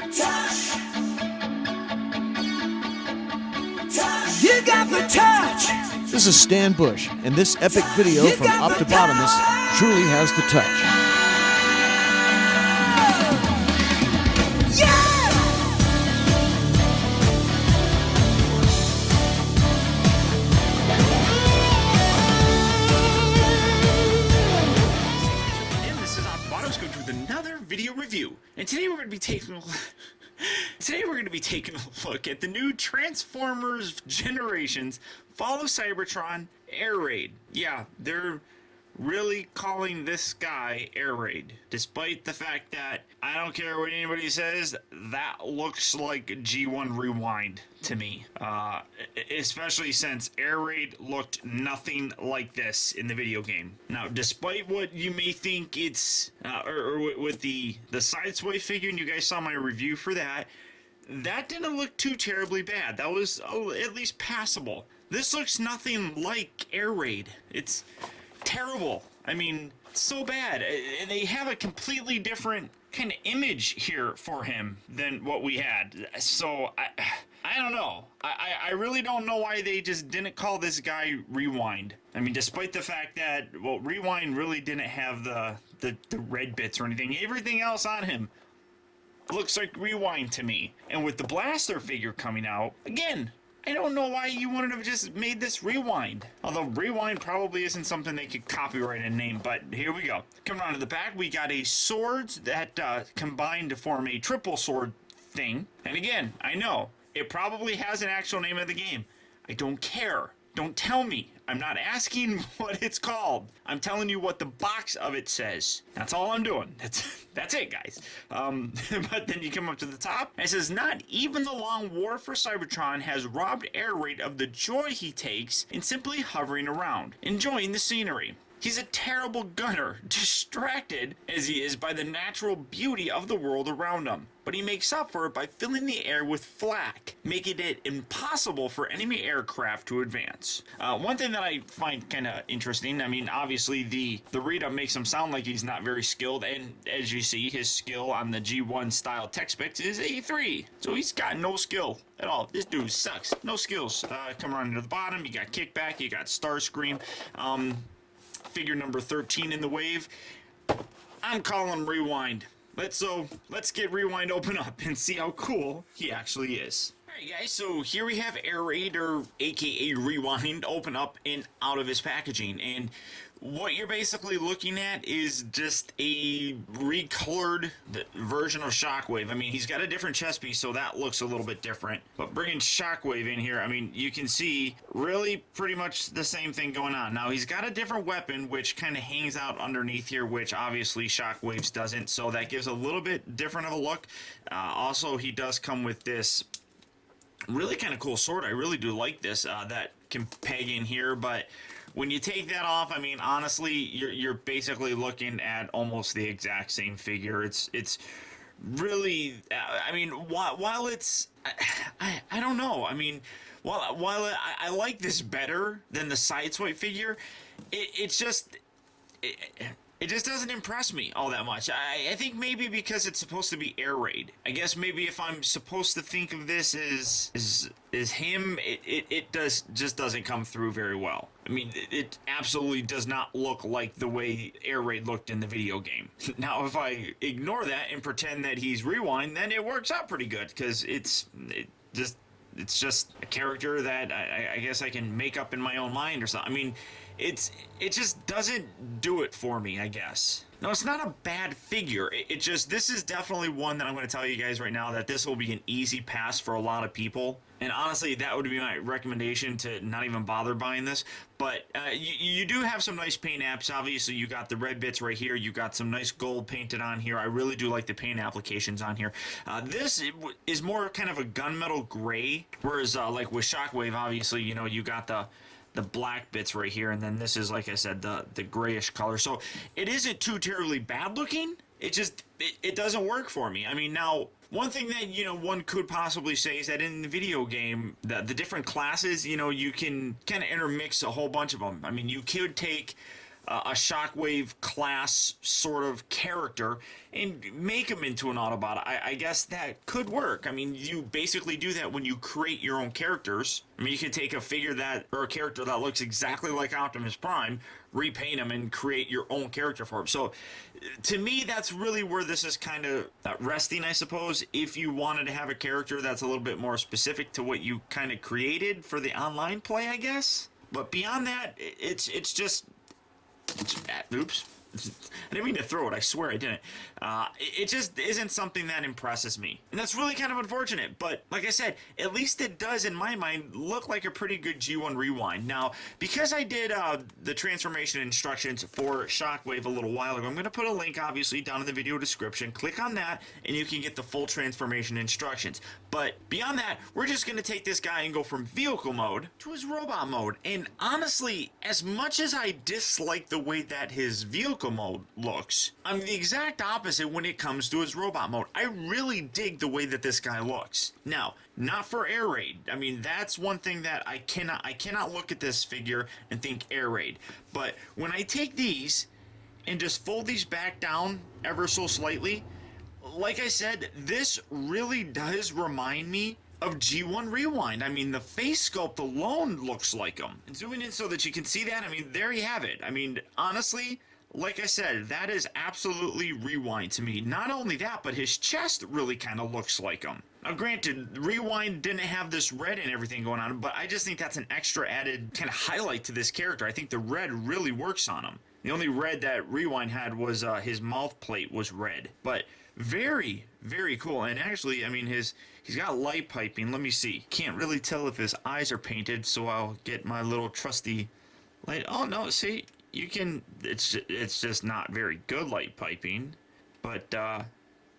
You got the touch. This is Stan Bush, and this epic video from Optibotimus truly has the touch. Another video review, and today we're going to be taking a look at the new Transformers Generations Fall of Cybertron Air Raid. Yeah, they're really calling this guy Air Raid, despite the fact that I don't care what anybody says, that looks like G1 Rewind to me, especially since Air Raid looked nothing like this in the video game. Now, despite what you may think it's, or with the Sideswipe figure, and you guys saw my review for that, that didn't look too terribly bad. That was at least passable. This looks nothing like Air Raid. It's terrible. I mean, so bad. And they have a completely different kind of image here for him than what we had. So I don't know. I really don't know why they just didn't call this guy Rewind. I mean, despite the fact that, well, Rewind really didn't have the red bits or anything. Everything else on him looks like Rewind to me. And with the Blaster figure coming out, again, I don't know why you wouldn't have just made this Rewind. Although Rewind probably isn't something they could copyright and name, but here we go. Coming on to the back, we got a swords that combine to form a triple sword thing. And again, I know, it probably has an actual name of the game. I don't care. Don't tell me. I'm not asking what it's called. I'm telling you what the box of it says. That's all I'm doing. That's it, guys. But then you come up to the top, and it says, not even the long war for Cybertron has robbed Air Raid of the joy he takes in simply hovering around, enjoying the scenery. He's a terrible gunner, distracted as he is by the natural beauty of the world around him. But he makes up for it by filling the air with flak, making it impossible for enemy aircraft to advance. One thing that I find kind of interesting, I mean, obviously the read-up makes him sound like he's not very skilled, and as you see, his skill on the G1 style tech specs is A3. So he's got no skill at all. This dude sucks. No skills. Come around to the bottom, you got Kickback, you got Starscream. Figure number 13 in the wave. I'm calling Rewind. Let's get Rewind open up and see how cool he actually is. Alright guys, so here we have Air Raid, or aka Rewind, open up and out of his packaging, and what you're basically looking at is just a recolored version of Shockwave. I mean, he's got a different chest piece, so that looks a little bit different. But bringing Shockwave in here, I mean, you can see really pretty much the same thing going on. Now, he's got a different weapon, which kind of hangs out underneath here, which obviously Shockwave's doesn't, so that gives a little bit different of a look. Also, he does come with this really kind of cool sword. I really do like this, that can peg in here, but when you take that off, I mean, honestly, you're basically looking at almost the exact same figure. It's really, I mean, while it's, I don't know. I mean, while I like this better than the Sideswipe figure, it just doesn't impress me all that much. I think maybe because it's supposed to be Air Raid. I guess maybe if I'm supposed to think of this as him, it just doesn't come through very well. I mean, it absolutely does not look like the way Air Raid looked in the video game. Now, if I ignore that and pretend that he's Rewind, then it works out pretty good, because it's just a character that I guess I can make up in my own mind or something. I mean, it just doesn't do it for me, I guess. No, it's not a bad figure. It just, this is definitely one that I'm going to tell you guys right now that this will be an easy pass for a lot of people. And honestly, that would be my recommendation, to not even bother buying this. But you do have some nice paint apps. Obviously, you got the red bits right here. You got some nice gold painted on here. I really do like the paint applications on here. This is more kind of a gunmetal gray, whereas like with Shockwave, obviously, you know, you got the black bits right here, and then this is, like I said, the grayish color. So it isn't too terribly bad looking. It just, it doesn't work for me. I mean, now, one thing that, you know, one could possibly say is that in the video game, the different classes, you know, you can kind of intermix a whole bunch of them. I mean, you could take a Shockwave class sort of character and make him into an Autobot. I guess that could work. I mean, you basically do that when you create your own characters. I mean, you can take a figure that, or a character that looks exactly like Optimus Prime, repaint him and create your own character for him. So to me, that's really where this is kind of resting, I suppose. If you wanted to have a character that's a little bit more specific to what you kind of created for the online play, I guess. But beyond that, it's just, oops. I didn't mean to throw it. I swear I didn't. It just isn't something that impresses me. And that's really kind of unfortunate. But like I said, at least it does, in my mind, look like a pretty good G1 Rewind. Now, because I did the transformation instructions for Shockwave a little while ago, I'm going to put a link, obviously, down in the video description. Click on that, and you can get the full transformation instructions. But beyond that, we're just going to take this guy and go from vehicle mode to his robot mode. And honestly, as much as I dislike the way that his vehicle mode looks, I'm the exact opposite when it comes to his robot mode. I really dig the way that this guy looks. Now, not for air raid. I mean, that's one thing that I cannot look at this figure and think air raid. But when I take these and just fold these back down ever so slightly, like I said, this really does remind me of G1 Rewind. I mean, the face sculpt alone looks like him. And zooming in so that you can see that, I mean, there you have it. I mean, honestly, like I said, that is absolutely Rewind to me. Not only that, but his chest really kind of looks like him. Now, granted, Rewind didn't have this red and everything going on, but I just think that's an extra added kind of highlight to this character. I think the red really works on him. The only red that Rewind had was his mouth plate was red. But very, very cool. And actually, I mean, he's got light piping. Let me see. Can't really tell if his eyes are painted, so I'll get my little trusty light. Oh, no, see? You can, it's just not very good light piping, but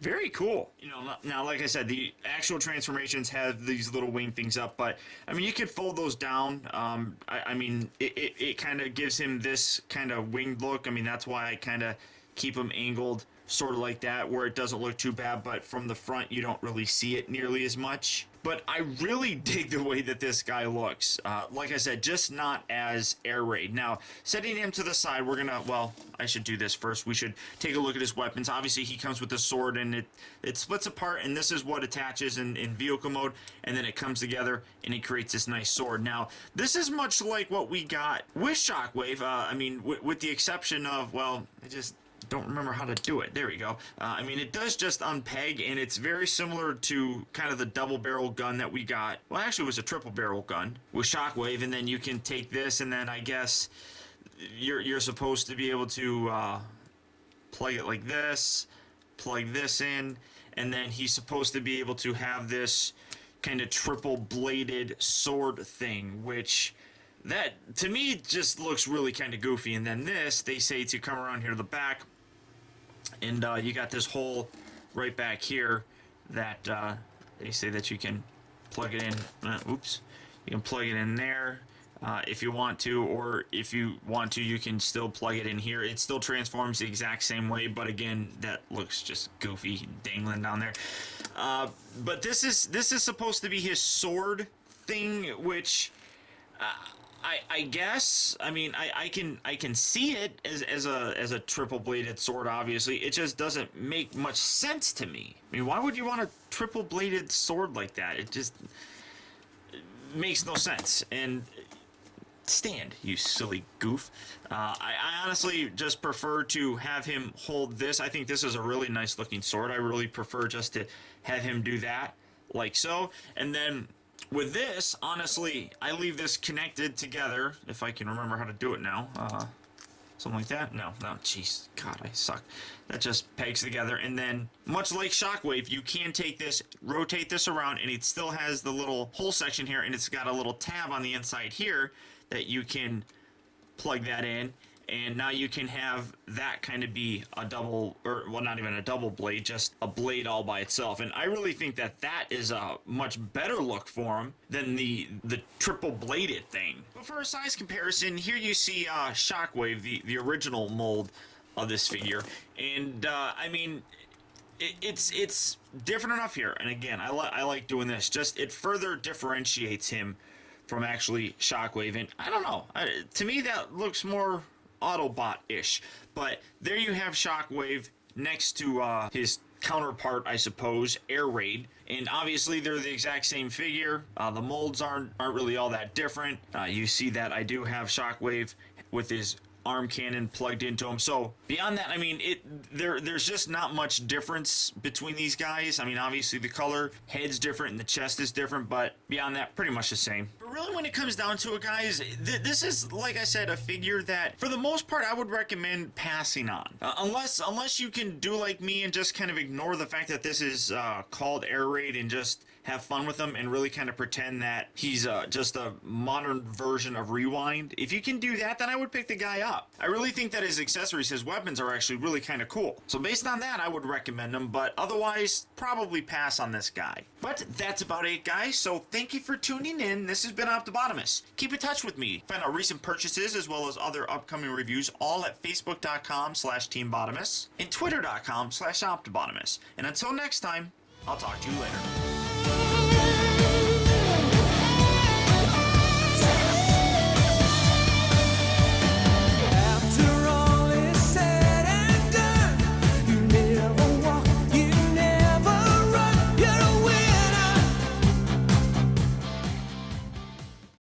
very cool. You know, now like I said, the actual transformations have these little wing things up, but I mean, you could fold those down. I mean, it kind of gives him this kind of winged look. I mean, that's why I kind of keep him angled sort of like that, where it doesn't look too bad, but from the front you don't really see it nearly as much. But I really dig the way that this guy looks. Like I said, just not as air raid. Now, setting him to the side, we're gonna, well, I should do this first. We should take a look at his weapons. Obviously, he comes with a sword, and it splits apart, and this is what attaches in vehicle mode, and then it comes together, and it creates this nice sword. Now, this is much like what we got with Shockwave. I mean, with the exception of, well, I just don't remember how to do it. There we go. I mean, it does just unpeg, and it's very similar to kind of the double barrel gun that we got. Well, actually, it was a triple barrel gun with Shockwave, and then you can take this, and then I guess you're supposed to be able to plug it like this, plug this in, and then he's supposed to be able to have this kind of triple bladed sword thing, which that to me just looks really kind of goofy. And then this, they say to come around here to the back, and you got this hole right back here that they say that you can plug it in. Oops, you can plug it in there if you want to, or if you want to, you can still plug it in here. It still transforms the exact same way, but again, that looks just goofy dangling down there. But this is supposed to be his sword thing, which I guess, I mean, I can see it as a triple bladed sword. Obviously, it just doesn't make much sense to me. I mean, why would you want a triple bladed sword like that? It just makes no sense. And stand, you silly goof. I honestly just prefer to have him hold this. I think this is a really nice looking sword. I really prefer just to have him do that like so, and then with this, honestly, I leave this connected together, if I can remember how to do it now. Something like that? No, jeez, God, I suck. That just pegs together, and then, much like Shockwave, you can take this, rotate this around, and it still has the little hole section here, and it's got a little tab on the inside here that you can plug that in, and now you can have that kind of be a double, or well, not even a double blade, just a blade all by itself. And I really think that that is a much better look for him than the triple bladed thing. But for a size comparison, here you see Shockwave, the original mold of this figure, and I mean, it's different enough here. And again, I like doing this. Just it further differentiates him from actually Shockwave, and I don't know. To me, that looks more Autobot-ish. But there you have Shockwave next to his counterpart, I suppose, Air Raid. And obviously they're the exact same figure. The molds aren't really all that different. You see that I do have Shockwave with his arm cannon plugged into him. So beyond that, I mean, there's just not much difference between these guys. I mean, obviously the color, head's different and the chest is different, but beyond that, pretty much the same. But really, when it comes down to it, guys, this is, like I said, a figure that for the most part I would recommend passing on, unless you can do like me and just kind of ignore the fact that this is called Air Raid and just have fun with him and really kind of pretend that he's just a modern version of Rewind. If you can do that, then I would pick the guy up. I really think that his accessories, his weapons are actually really kind of cool. So based on that, I would recommend him, but otherwise, probably pass on this guy. But that's about it, guys. So thank you for tuning in. This has been Optibotimus. Keep in touch with me. Find out recent purchases as well as other upcoming reviews all at facebook.com/teambotimus and twitter.com/Optibotimus. And until next time, I'll talk to you later.